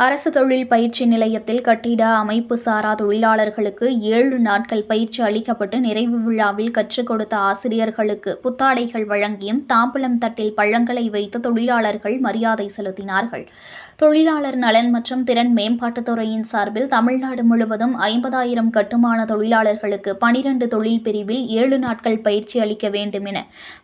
அரசு தொழில் பயிற்சி நிலையத்தில் கட்டிட அமைப்பு சாரா தொழிலாளர்களுக்கு 7 நாட்கள் பயிற்சி அளிக்கப்பட்டு நிறைவு விழாவில் கற்றுக் கொடுத்த ஆசிரியர்களுக்கு புத்தாடைகள் வழங்கியும் தாம்பலம் தட்டில் பழங்களை வைத்து தொழிலாளர்கள் மரியாதை செலுத்தினார்கள். தொழிலாளர் நலன் மற்றும் திறன் மேம்பாட்டுத்துறையின் சார்பில் தமிழ்நாடு முழுவதும் 50,000 கட்டுமான தொழிலாளர்களுக்கு 12 தொழில் பிரிவில் 7 நாட்கள் பயிற்சி அளிக்க வேண்டும் என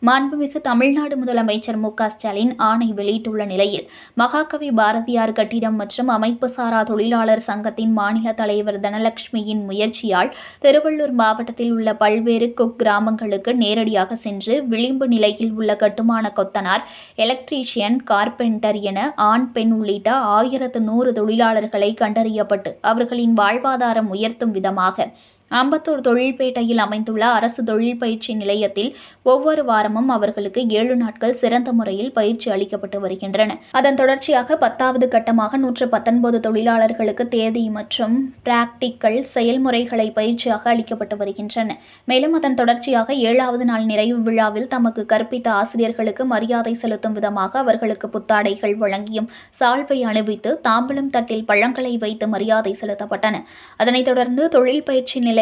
மாண்புமிகு தமிழ்நாடு முதலமைச்சர் மு.க.ஸ்டாலின் ஆணை வெளியிட்டுள்ள நிலையில் மகாகவி பாரதியார் கட்டிடம் மற்றும் அமைப்பு சாரா தொழிலாளர் சங்கத்தின் மாநில தலைவர் தனலட்சுமியின் முயற்சியால் திருவள்ளூர் மாவட்டத்தில் உள்ள பல்வேறு குக்கிராமங்களுக்கு நேரடியாக சென்று விளிம்பு நிலையில் உள்ள கட்டுமான கொத்தனார், எலக்ட்ரீஷியன், கார்பெண்டர் என ஆண், பெண் உள்ளிட்ட 1100 தொழிலாளர்களை கண்டறியப்பட்டு அவர்களின் வாழ்வாதாரம் உயர்த்தும் விதமாக அம்பத்தூர் தொழில்பேட்டையில் அமைந்துள்ள அரசு தொழில் பயிற்சி நிலையத்தில் ஒவ்வொரு வாரமும் அவர்களுக்கு 7 நாட்கள் சிறந்த முறையில் பயிற்சி அளிக்கப்பட்டு வருகின்றன. அதன் தொடர்ச்சியாக 10வது கட்டமாக 119 தொழிலாளர்களுக்கு தேதி மற்றும் பிராக்டிக்கல் செயல்முறைகளை பயிற்சியாக அளிக்கப்பட்டு வருகின்றன. மேலும் அதன் தொடர்ச்சியாக 7வது நாள் நிறைவு விழாவில் தமக்கு கற்பித்த ஆசிரியர்களுக்கு மரியாதை செலுத்தும் விதமாக அவர்களுக்கு புத்தாடைகள் வழங்கியும் சால்வை அணிவித்து தாம்பலம் தட்டில் பழங்களை வைத்து மரியாதை செலுத்தப்பட்டன. அதனைத் தொடர்ந்து தொழில் பயிற்சி நிலைய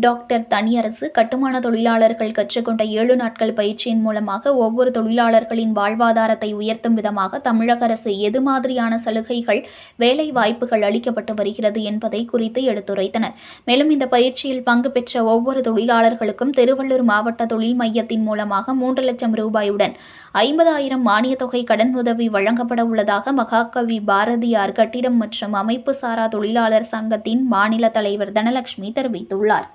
டாக்டர் தனியரசு கட்டுமான தொழிலாளர்கள் கற்றுக்கொண்ட 7 நாட்கள் பயிற்சியின் மூலமாக ஒவ்வொரு தொழிலாளர்களின் வாழ்வாதாரத்தை உயர்த்தும் விதமாக தமிழக அரசு எது மாதிரியான சலுகைகள், வேலை வாய்ப்புகள் அளிக்கப்பட்டு வருகிறது என்பதை குறித்து எடுத்துரைத்தனர். மேலும் இந்த பயிற்சியில் பங்கு பெற்ற ஒவ்வொரு தொழிலாளர்களுக்கும் திருவள்ளூர் மாவட்ட தொழில் மையத்தின் மூலமாக 3 லட்சம் ரூபாயுடன் 50,000 மானிய தொகை கடன் உதவி வழங்கப்பட உள்ளதாக மகாகவி பாரதியார் கட்டிடம் மற்றும் அமைப்பு சாரா தொழிலாளர் சங்கத்தின் மாநில தலைவர் தனலட்சுமி தெரிவித்துள்ளார்.